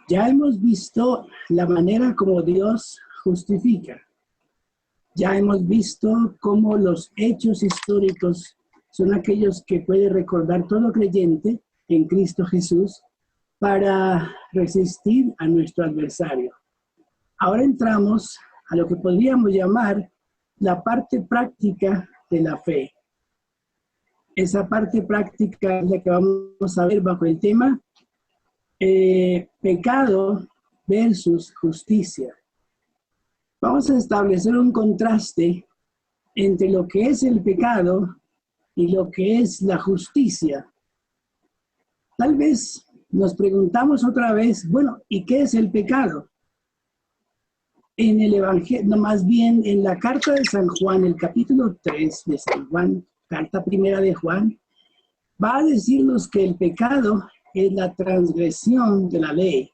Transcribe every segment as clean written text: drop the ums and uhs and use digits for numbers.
Ya hemos visto la manera como Dios justifica. Ya hemos visto cómo los hechos históricos son aquellos que puede recordar todo creyente en Cristo Jesús para resistir a nuestro adversario. Ahora entramos a lo que podríamos llamar la parte práctica de la fe. Esa parte práctica es la que vamos a ver bajo el tema pecado versus justicia. Vamos a establecer un contraste entre lo que es el pecado y lo que es la justicia. Tal vez nos preguntamos otra vez, bueno, ¿y qué es el pecado? En el Evangelio, no, más bien en la carta de San Juan, el capítulo 3 de San Juan, carta primera de Juan, va a decirnos que el pecado es la transgresión de la ley,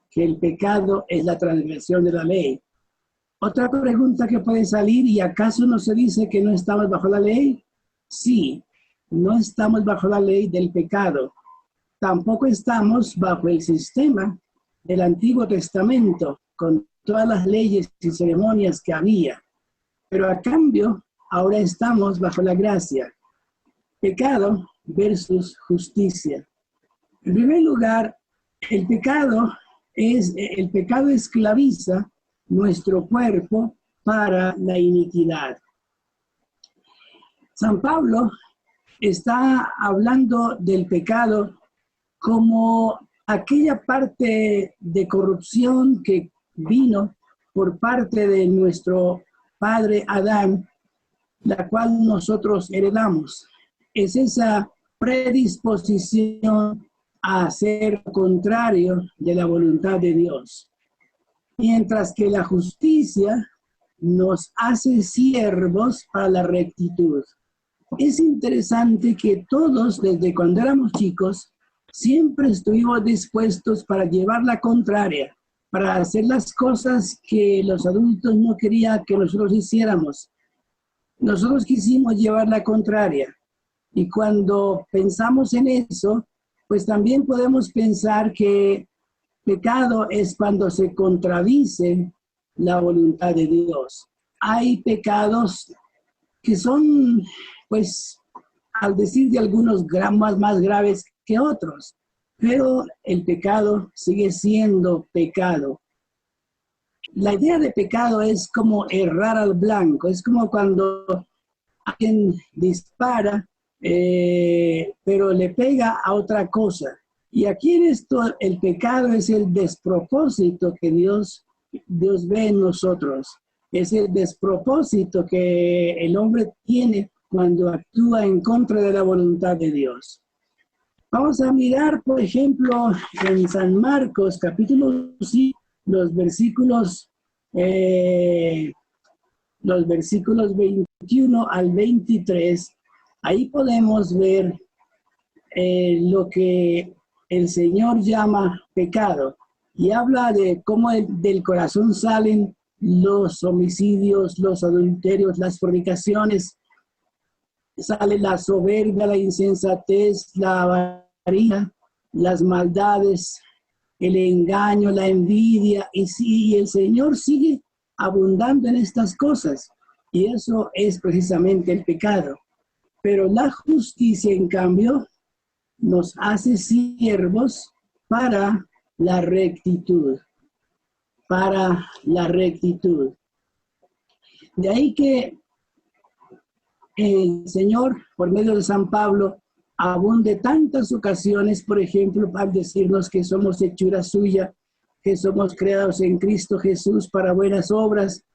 que el pecado es la transgresión de la ley. Otra pregunta que puede salir, ¿y acaso no se dice que no estamos bajo la ley? Sí, no estamos bajo la ley del pecado. Tampoco estamos bajo el sistema del Antiguo Testamento, con todas las leyes y ceremonias que había. Pero a cambio, ahora estamos bajo la gracia. Pecado versus justicia. En primer lugar, el pecado esclaviza nuestro cuerpo para la iniquidad. San Pablo está hablando del pecado como aquella parte de corrupción que vino por parte de nuestro padre Adán, la cual nosotros heredamos. Es esa predisposición a ser contrario de la voluntad de Dios. Mientras que la justicia nos hace siervos para la rectitud. Es interesante que todos, desde cuando éramos chicos, siempre estuvimos dispuestos para llevar la contraria, para hacer las cosas que los adultos no querían que nosotros hiciéramos. Nosotros quisimos llevar la contraria. Y cuando pensamos en eso, pues también podemos pensar que pecado es cuando se contradice la voluntad de Dios. Hay pecados que son, pues, al decir de algunos más graves que otros, pero el pecado sigue siendo pecado. La idea de pecado es como errar al blanco, es como cuando alguien dispara, pero le pega a otra cosa. Y aquí en esto el pecado es el despropósito que Dios ve en nosotros. Es el despropósito que el hombre tiene cuando actúa en contra de la voluntad de Dios. Vamos a mirar, por ejemplo, en San Marcos, capítulo 5, los versículos 21 al 23. Ahí podemos ver lo que el Señor llama pecado y habla de cómo del corazón salen los homicidios, los adulterios, las fornicaciones, sale la soberbia, la insensatez, la avaricia, las maldades, el engaño, la envidia, y el Señor sigue abundando en estas cosas, y eso es precisamente el pecado. Pero la justicia, en cambio, nos hace siervos para la rectitud, para la rectitud. De ahí que el Señor, por medio de San Pablo, abunde tantas ocasiones, por ejemplo, para decirnos que somos hechura suya, que somos creados en Cristo Jesús para buenas obras,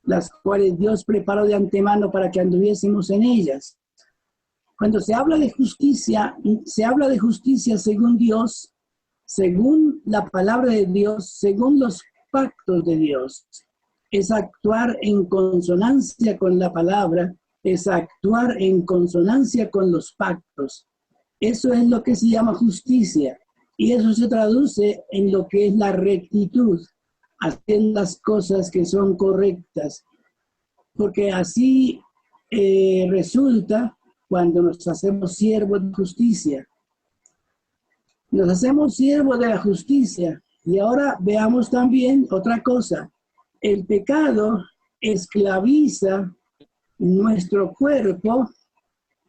las cuales Dios preparó de antemano para que anduviésemos en ellas. Cuando se habla de justicia según Dios, según la palabra de Dios, según los pactos de Dios. Es actuar en consonancia con la palabra, es actuar en consonancia con los pactos. Eso es lo que se llama justicia. Y eso se traduce en lo que es la rectitud, hacer las cosas que son correctas. Porque así resulta cuando nos hacemos siervos de justicia. Nos hacemos siervos de la justicia Y ahora veamos también otra cosa. El pecado esclaviza nuestro cuerpo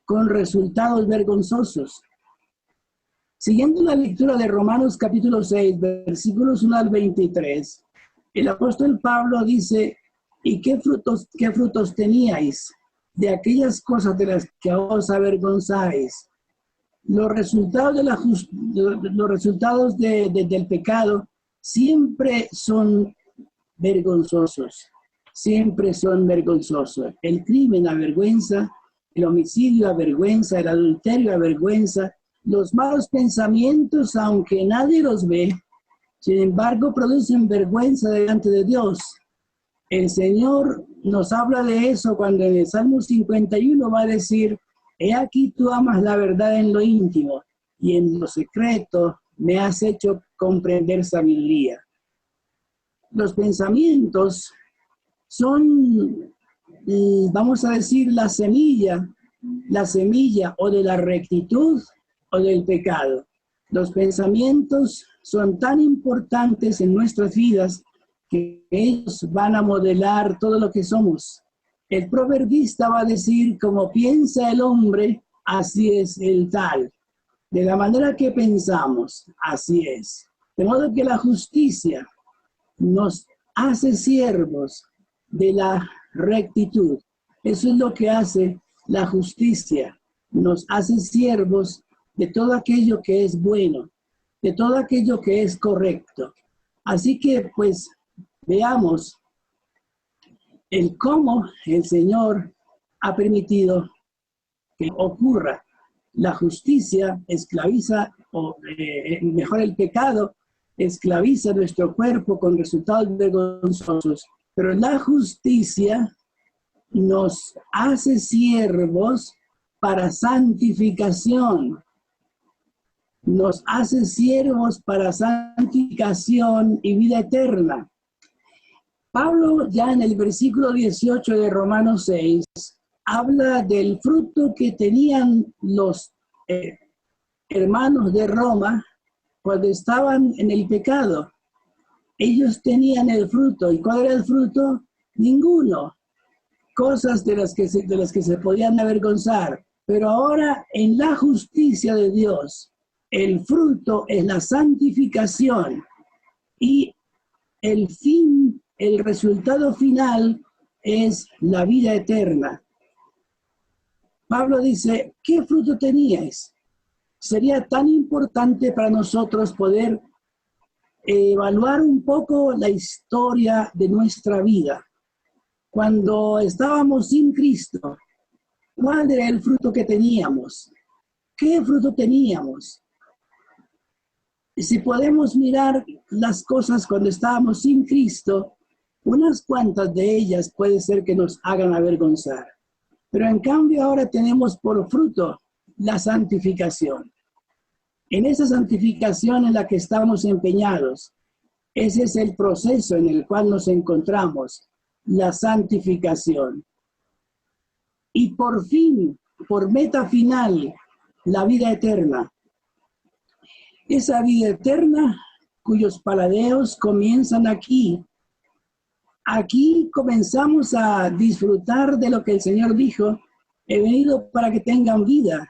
con resultados vergonzosos. Siguiendo la lectura de Romanos capítulo 6, versículos 1 al 23, el apóstol Pablo dice, ¿y qué frutos teníais de aquellas cosas de las que os avergonzáis? Los resultados, del pecado siempre son vergonzosos, siempre son vergonzosos. El crimen avergüenza, el homicidio avergüenza, el adulterio avergüenza, los malos pensamientos, aunque nadie los ve, sin embargo producen vergüenza delante de Dios. El Señor nos habla de eso cuando en el Salmo 51 va a decir, he aquí tú amas la verdad en lo íntimo y en lo secreto me has hecho comprender sabiduría. Los pensamientos son, vamos a decir, la semilla o de la rectitud o del pecado. Los pensamientos son tan importantes en nuestras vidas que ellos van a modelar todo lo que somos. El proverbista va a decir, como piensa el hombre, así es el tal. De la manera que pensamos, así es. De modo que la justicia nos hace siervos de la rectitud. Eso es lo que hace la justicia. Nos hace siervos de todo aquello que es bueno, de todo aquello que es correcto. Así que, pues, veamos el cómo el Señor ha permitido que ocurra. La justicia esclaviza, o mejor el pecado, esclaviza nuestro cuerpo con resultados vergonzosos. Pero la justicia nos hace siervos para santificación. Nos hace siervos para santificación y vida eterna. Pablo ya en el versículo 18 de Romanos 6 habla del fruto que tenían los hermanos de Roma cuando estaban en el pecado. Ellos tenían el fruto. ¿Y cuál era el fruto? Ninguno. Cosas de las que se podían avergonzar. Pero ahora en la justicia de Dios, el fruto es la santificación y el resultado final es la vida eterna. Pablo dice, ¿qué fruto teníais? Sería tan importante para nosotros poder evaluar un poco la historia de nuestra vida. Cuando estábamos sin Cristo, ¿cuál era el fruto que teníamos? ¿Qué fruto teníamos? Si podemos mirar las cosas cuando estábamos sin Cristo, unas cuantas de ellas puede ser que nos hagan avergonzar. Pero en cambio ahora tenemos por fruto la santificación. En esa santificación en la que estamos empeñados, ese es el proceso en el cual nos encontramos, la santificación. Y por fin, por meta final, la vida eterna. Esa vida eterna cuyos paladeos comienzan aquí. Aquí comenzamos a disfrutar de lo que el Señor dijo, he venido para que tengan vida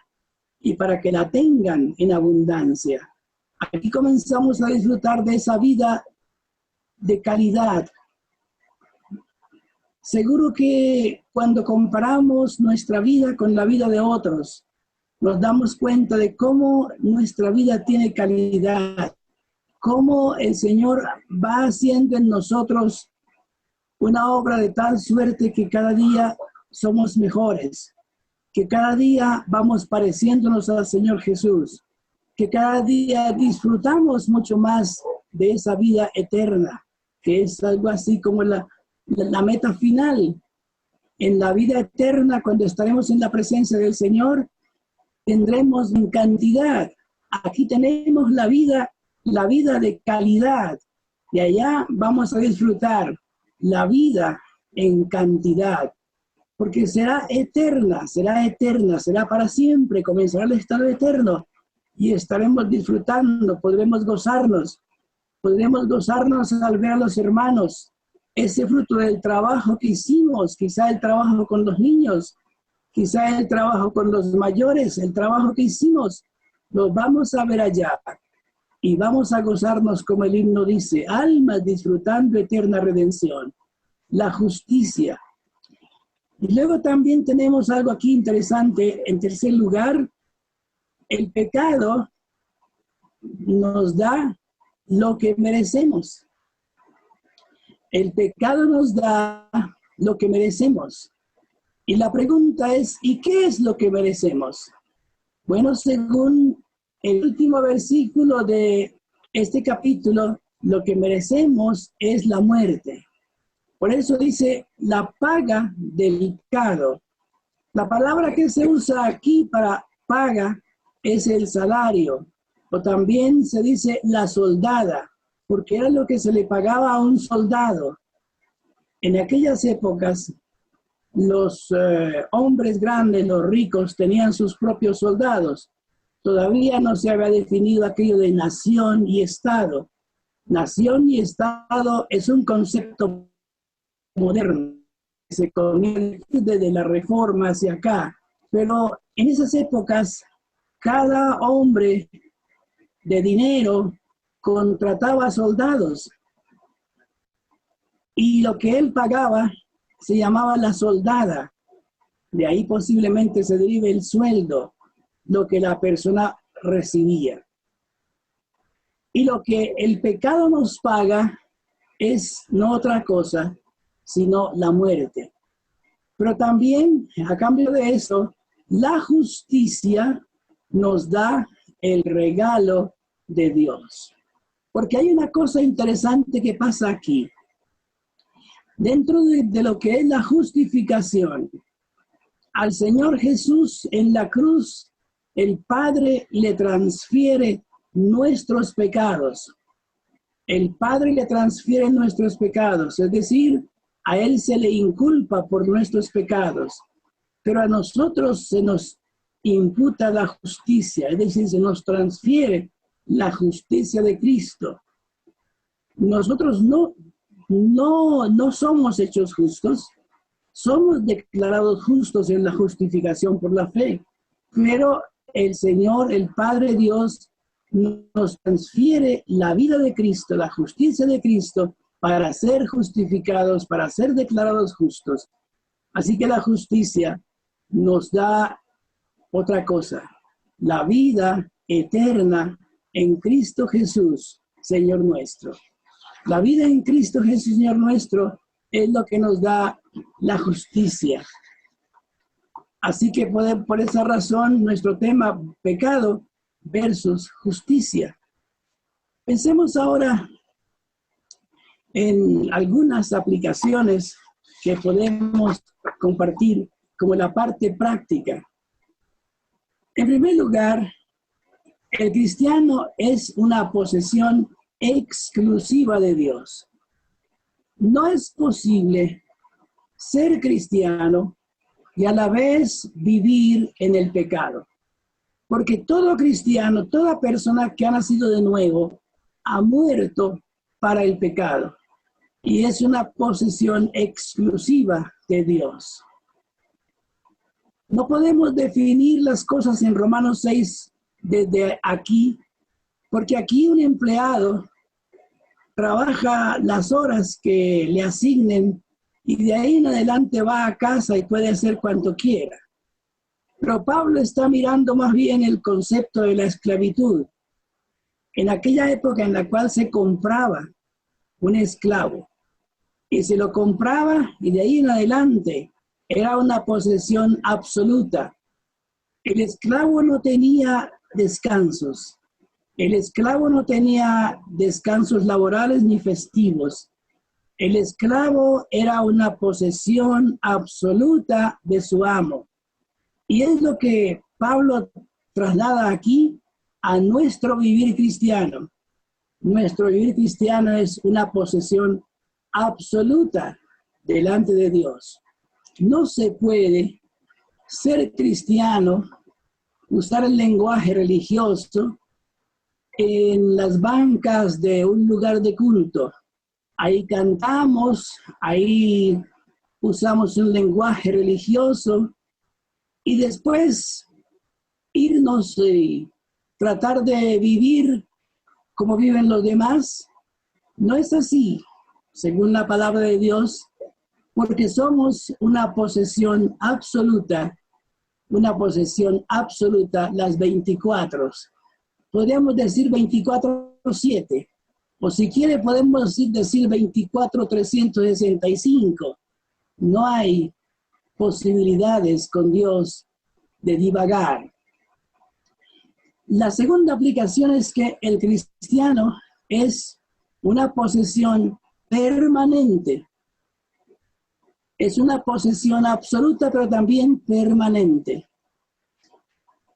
y para que la tengan en abundancia. Aquí comenzamos a disfrutar de esa vida de calidad. Seguro que cuando comparamos nuestra vida con la vida de otros, nos damos cuenta de cómo nuestra vida tiene calidad, cómo el Señor va haciendo en nosotros una obra de tal suerte que cada día somos mejores, que cada día vamos pareciéndonos al Señor Jesús, que cada día disfrutamos mucho más de esa vida eterna, que es algo así como la meta final. En la vida eterna, cuando estaremos en la presencia del Señor, tendremos en cantidad. Aquí tenemos la vida de calidad, y allá vamos a disfrutar la vida en cantidad, porque será eterna, será para siempre, comenzará el estado eterno y estaremos disfrutando, podremos gozarnos Podremos gozarnos al ver a los hermanos, ese fruto del trabajo que hicimos, quizá el trabajo con los niños, quizá el trabajo con los mayores, el trabajo que hicimos, lo vamos a ver allá. Y vamos a gozarnos, como el himno dice, almas disfrutando eterna redención, la justicia. Y luego también tenemos algo aquí interesante. En tercer lugar, el pecado nos da lo que merecemos. El pecado nos da lo que merecemos. Y la pregunta es, ¿y qué es lo que merecemos? Bueno, según el último versículo de este capítulo, lo que merecemos es la muerte. Por eso dice, la paga del pecado. La palabra que se usa aquí para paga es el salario, o también se dice la soldada, porque era lo que se le pagaba a un soldado. En aquellas épocas, los hombres grandes, los ricos, tenían sus propios soldados. Todavía no se había definido aquello de nación y Estado. Nación y Estado es un concepto moderno, que se comienza desde la Reforma hacia acá. Pero en esas épocas, cada hombre de dinero contrataba soldados. Y lo que él pagaba se llamaba la soldada. De ahí posiblemente se derive el sueldo, lo que la persona recibía. Y lo que el pecado nos paga es no otra cosa, sino la muerte. Pero también, a cambio de eso, la justicia nos da el regalo de Dios. Porque hay una cosa interesante que pasa aquí. Dentro de lo que es la justificación, al Señor Jesús en la cruz, el Padre le transfiere nuestros pecados. El Padre le transfiere nuestros pecados, es decir, a Él se le inculpa por nuestros pecados, pero a nosotros se nos imputa la justicia, es decir, se nos transfiere la justicia de Cristo. Nosotros no somos hechos justos, somos declarados justos en la justificación por la fe, pero el Señor, el Padre Dios, nos transfiere la vida de Cristo, la justicia de Cristo, para ser justificados, para ser declarados justos. Así que la justicia nos da otra cosa, la vida eterna en Cristo Jesús, Señor nuestro. La vida en Cristo Jesús, Señor nuestro, es lo que nos da la justicia. Así que por esa razón, nuestro tema, pecado versus justicia. Pensemos ahora en algunas aplicaciones que podemos compartir como la parte práctica. En primer lugar, el cristiano es una posesión exclusiva de Dios. No es posible ser cristiano y a la vez vivir en el pecado. Porque todo cristiano, toda persona que ha nacido de nuevo, ha muerto para el pecado. Y es una posesión exclusiva de Dios. No podemos definir las cosas en Romanos 6 desde aquí, porque aquí un empleado trabaja las horas que le asignen y de ahí en adelante va a casa y puede hacer cuanto quiera. Pero Pablo está mirando más bien el concepto de la esclavitud. En aquella época en la cual se compraba un esclavo y se lo compraba y de ahí en adelante era una posesión absoluta. El esclavo no tenía descansos. El esclavo no tenía descansos laborales ni festivos. El esclavo era una posesión absoluta de su amo. Y es lo que Pablo traslada aquí a nuestro vivir cristiano. Nuestro vivir cristiano es una posesión absoluta delante de Dios. No se puede ser cristiano, usar el lenguaje religioso en las bancas de un lugar de culto. Ahí cantamos, ahí usamos un lenguaje religioso y después irnos y tratar de vivir como viven los demás. No es así, según la palabra de Dios, porque somos una posesión absoluta, las 24. Podríamos decir 24/7, o si quiere podemos decir 24/365. No hay posibilidades con Dios de divagar. La segunda aplicación es que el cristiano es una posesión permanente. Es una posesión absoluta, pero también permanente.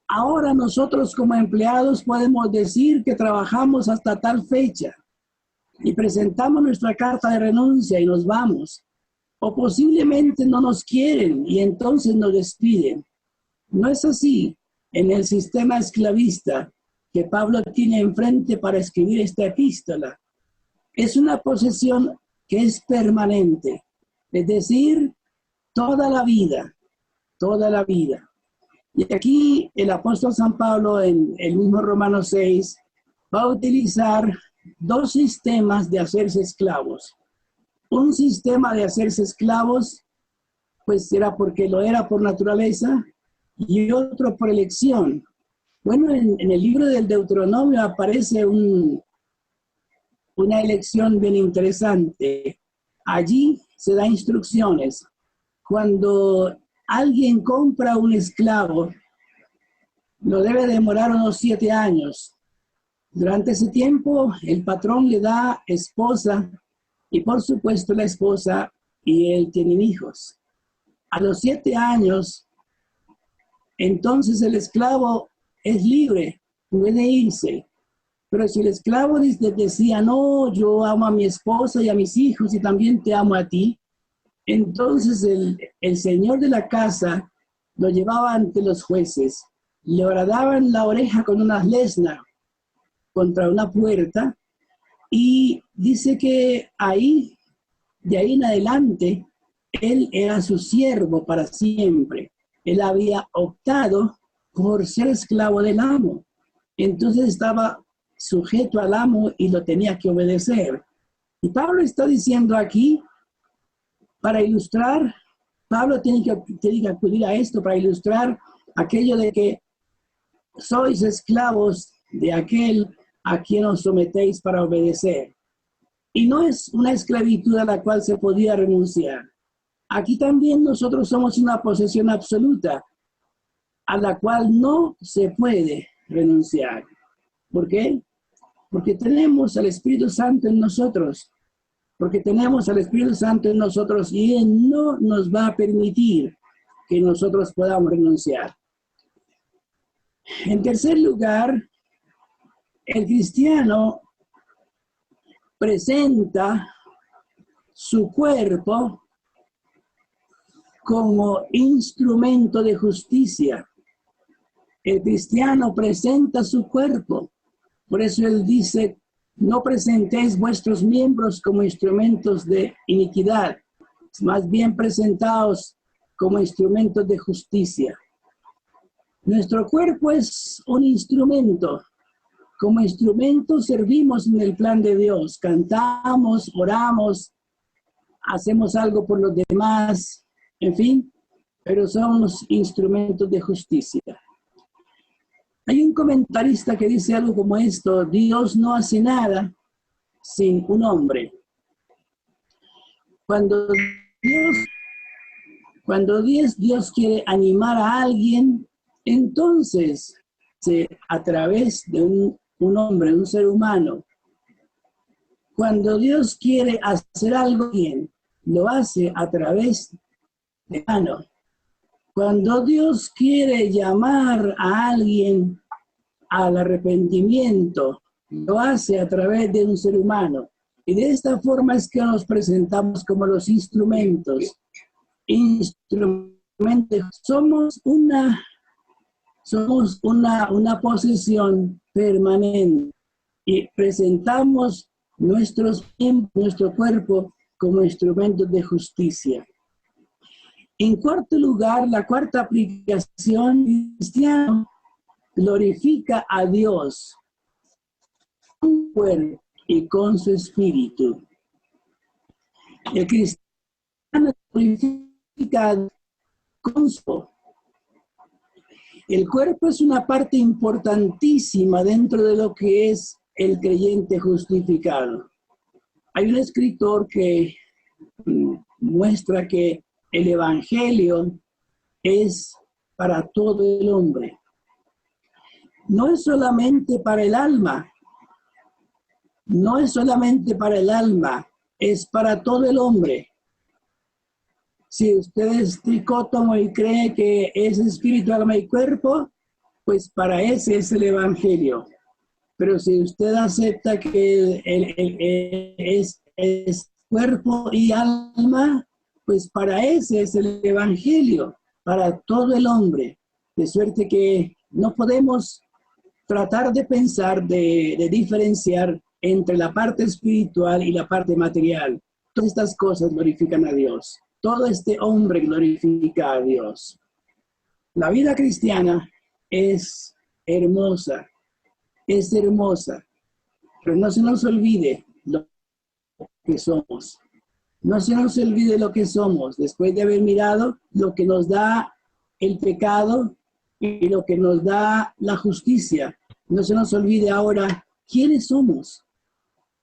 Ahora nosotros como empleados podemos decir que trabajamos hasta tal fecha y presentamos nuestra carta de renuncia y nos vamos. O posiblemente no nos quieren y entonces nos despiden. No es así en el sistema esclavista que Pablo tiene enfrente para escribir esta epístola. Es una posesión que es permanente, es decir, toda la vida, toda la vida. Y aquí el apóstol San Pablo en el mismo Romanos 6 va a utilizar dos sistemas de hacerse esclavos. Un sistema de hacerse esclavos, pues era porque lo era por naturaleza, y otro por elección. Bueno, en el libro del Deuteronomio aparece una elección bien interesante. Allí se da instrucciones. Cuando alguien compra un esclavo, lo debe demorar unos 7 años. Durante ese tiempo, el patrón le da esposa y por supuesto la esposa y él tienen hijos. A los 7 años, entonces el esclavo es libre, puede irse. Pero si el esclavo decía, no, yo amo a mi esposa y a mis hijos y también te amo a ti, entonces el señor de la casa lo llevaba ante los jueces, le horadaban la oreja con una lesna contra una puerta y dice que de ahí en adelante, él era su siervo para siempre. Él había optado por ser esclavo del amo. Entonces estaba sujeto al amo y lo tenía que obedecer. Y Pablo está diciendo aquí, para ilustrar, Pablo tiene que acudir a esto para ilustrar aquello de que sois esclavos de aquel a quien os sometéis para obedecer. Y no es una esclavitud a la cual se podía renunciar. Aquí también nosotros somos una posesión absoluta a la cual no se puede renunciar. ¿Por qué? Porque tenemos al Espíritu Santo en nosotros. Porque tenemos al Espíritu Santo en nosotros y Él no nos va a permitir que nosotros podamos renunciar. En tercer lugar, el cristiano presenta su cuerpo como instrumento de justicia. El cristiano presenta su cuerpo. Por eso él dice, no presentéis vuestros miembros como instrumentos de iniquidad, más bien presentaos como instrumentos de justicia. Nuestro cuerpo es un instrumento. Como instrumento servimos en el plan de Dios. Cantamos, oramos, hacemos algo por los demás, en fin, pero somos instrumentos de justicia. Hay un comentarista que dice algo como esto: Dios no hace nada sin un hombre. Cuando Dios quiere animar a alguien, entonces a través de un hombre, un ser humano. Cuando Dios quiere hacer algo bien, lo hace a través de humano. Cuando Dios quiere llamar a alguien al arrepentimiento, lo hace a través de un ser humano. Y de esta forma es que nos presentamos como los instrumentos. Somos una posesión permanente. y presentamos nuestro cuerpo como instrumentos de justicia. En cuarto lugar, la cuarta aplicación cristiana glorifica a Dios con su cuerpo y con su espíritu. El cristiano glorifica a Dios con su. El cuerpo es una parte importantísima dentro de lo que es el creyente justificado. Hay un escritor que muestra que el evangelio es para todo el hombre. No es solamente para el alma, no es solamente para el alma, es para todo el hombre. Si usted es tricótomo y cree que es espíritu, alma y cuerpo, pues para ese es el evangelio. Pero si usted acepta que es cuerpo y alma, pues para ese es el evangelio, para todo el hombre. De suerte que no podemos tratar de pensar, de diferenciar entre la parte espiritual y la parte material. Todas estas cosas glorifican a Dios. Todo este hombre glorifica a Dios. La vida cristiana es hermosa, pero no se nos olvide lo que somos. No se nos olvide lo que somos, después de haber mirado lo que nos da el pecado y lo que nos da la justicia. No se nos olvide ahora quiénes somos.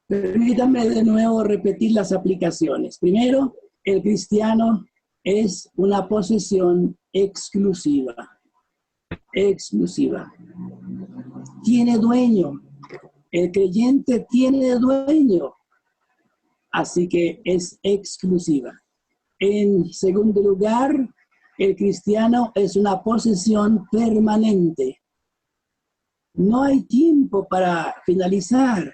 Permítanme de nuevo repetir las aplicaciones. Primero, el cristiano es una posesión exclusiva. Exclusiva. Tiene dueño. El creyente tiene dueño. Así que es exclusiva. En segundo lugar, el cristiano es una posesión permanente. No hay tiempo para finalizar.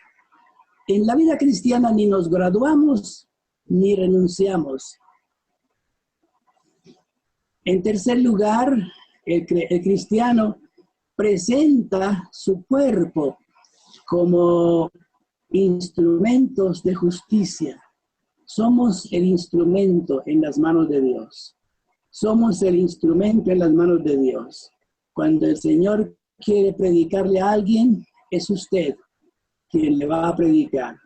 En la vida cristiana ni nos graduamos ni renunciamos. En tercer lugar, el cristiano presenta su cuerpo como instrumentos de justicia. Somos el instrumento en las manos de Dios. Somos el instrumento en las manos de Dios. Cuando el Señor quiere predicarle a alguien, es usted quien le va a predicar.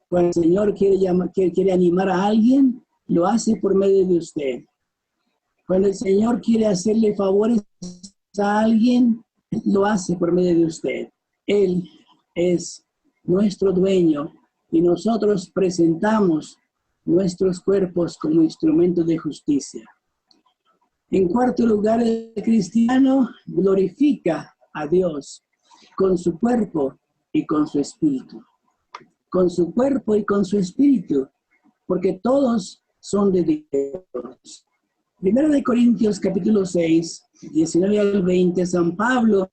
Cuando el Señor quiere animar a alguien, lo hace por medio de usted. Cuando el Señor quiere hacerle favores a alguien, lo hace por medio de usted. Él es nuestro dueño y nosotros presentamos nuestros cuerpos como instrumentos de justicia. En cuarto lugar, el cristiano glorifica a Dios con su cuerpo y con su espíritu. Con su cuerpo y con su espíritu, porque todos son de Dios. Primero de Corintios capítulo 6, 19 al 20, San Pablo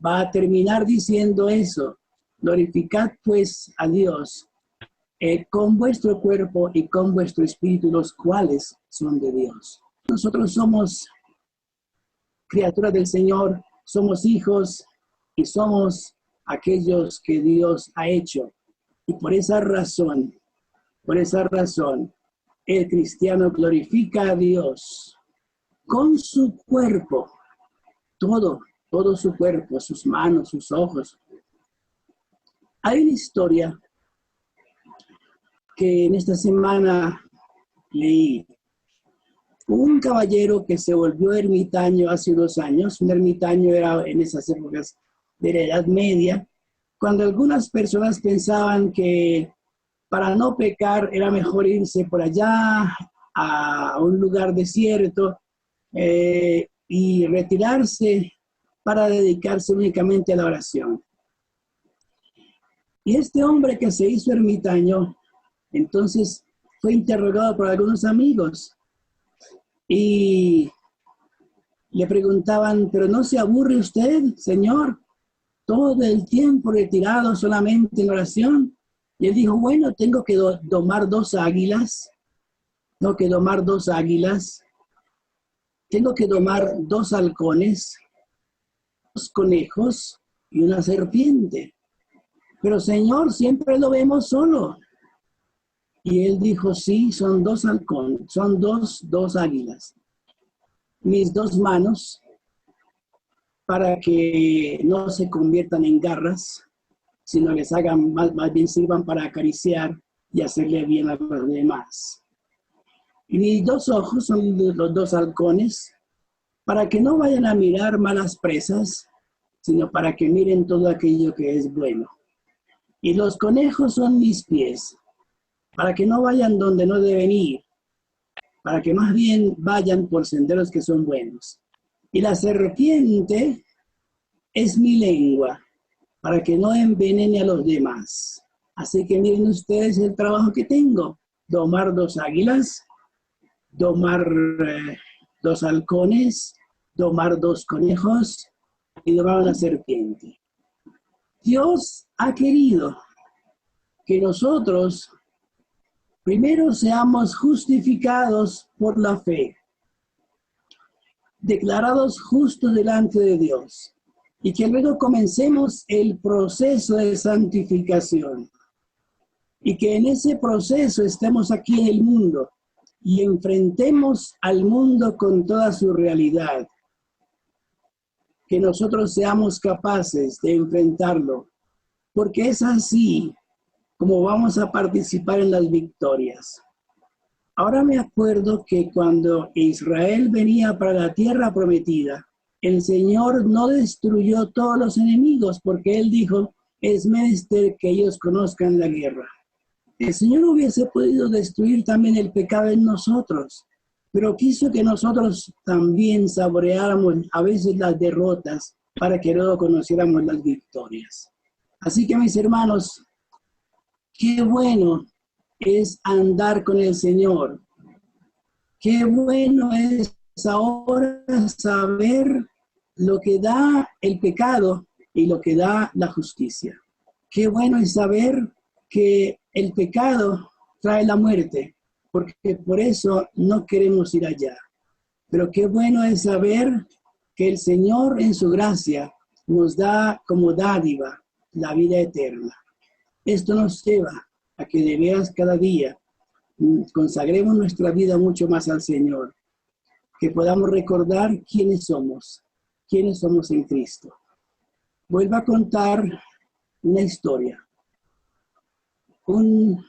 va a terminar diciendo eso. Glorificad pues a Dios con vuestro cuerpo y con vuestro espíritu, los cuales son de Dios. Nosotros somos criaturas del Señor, somos hijos y somos aquellos que Dios ha hecho. Y por esa razón, el cristiano glorifica a Dios con su cuerpo, todo su cuerpo, sus manos, sus ojos. Hay una historia que en esta semana leí. Un caballero que se volvió ermitaño hace 2 años. Un ermitaño era en esas épocas de la Edad Media, cuando algunas personas pensaban que para no pecar era mejor irse por allá a un lugar desierto y retirarse para dedicarse únicamente a la oración. Y este hombre que se hizo ermitaño, entonces fue interrogado por algunos amigos y le preguntaban, ¿pero no se aburre usted, señor? Todo el tiempo retirado solamente en oración. Y él dijo, bueno, tengo que domar 2 águilas, tengo que domar 2 águilas, tengo que domar 2 halcones, 2 conejos y una serpiente. Pero Señor, siempre lo vemos solo. Y él dijo, sí, son dos halcones, son dos águilas. Mis dos manos, para que no se conviertan en garras, sino les hagan, más bien sirvan para acariciar y hacerle bien a los demás. Y mis dos ojos son los dos halcones, para que no vayan a mirar malas presas, sino para que miren todo aquello que es bueno. Y los conejos son mis pies, para que no vayan donde no deben ir, para que más bien vayan por senderos que son buenos. Y la serpiente es mi lengua, para que no envenene a los demás. Así que miren ustedes el trabajo que tengo: domar dos águilas, domar dos halcones, domar dos conejos y domar una serpiente. Dios ha querido que nosotros primero seamos justificados por la fe, declarados justos delante de Dios, y que luego comencemos el proceso de santificación, y que en ese proceso estemos aquí en el mundo y enfrentemos al mundo con toda su realidad, que nosotros seamos capaces de enfrentarlo, porque es así como vamos a participar en las victorias. Ahora me acuerdo que cuando Israel venía para la tierra prometida, el Señor no destruyó todos los enemigos, porque Él dijo, es menester que ellos conozcan la guerra. El Señor hubiese podido destruir también el pecado en nosotros, pero quiso que nosotros también saboreáramos a veces las derrotas para que luego conociéramos las victorias. Así que, mis hermanos, qué bueno es andar con el Señor. Qué bueno es ahora saber lo que da el pecado y lo que da la justicia. Qué bueno es saber que el pecado trae la muerte, porque por eso no queremos ir allá. Pero qué bueno es saber que el Señor en su gracia nos da como dádiva la vida eterna. Esto nos lleva a que de veras cada día consagremos nuestra vida mucho más al Señor, que podamos recordar quiénes somos en Cristo. Vuelvo a contar una historia. Un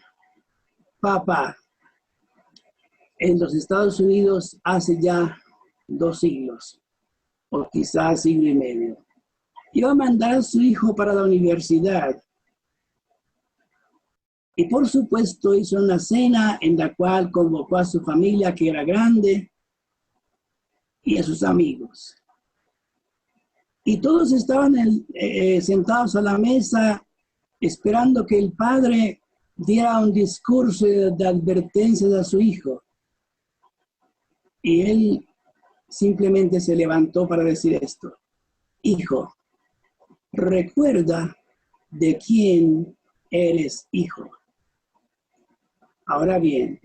papá en los Estados Unidos hace ya 2 siglos, o quizás siglo y medio, iba a mandar a su hijo para la universidad. Y por supuesto hizo una cena en la cual convocó a su familia, que era grande, y a sus amigos. Y todos estaban sentados a la mesa esperando que el padre diera un discurso de advertencias a su hijo. Y él simplemente se levantó para decir esto: hijo, recuerda de quién eres hijo. Ahora bien,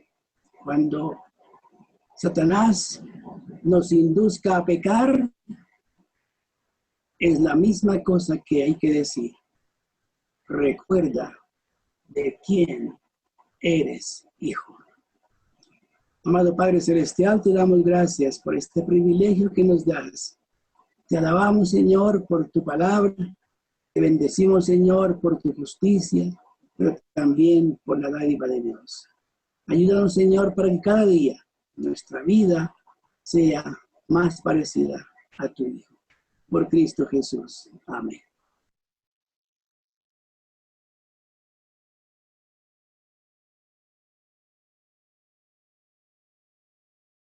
cuando Satanás nos induzca a pecar, es la misma cosa que hay que decir. Recuerda de quién eres hijo. Amado Padre Celestial, te damos gracias por este privilegio que nos das. Te alabamos, Señor, por tu palabra. Te bendecimos, Señor, por tu justicia, pero también por la dádiva de Dios. Ayúdanos, Señor, para que cada día nuestra vida sea más parecida a tu Hijo. Por Cristo Jesús. Amén.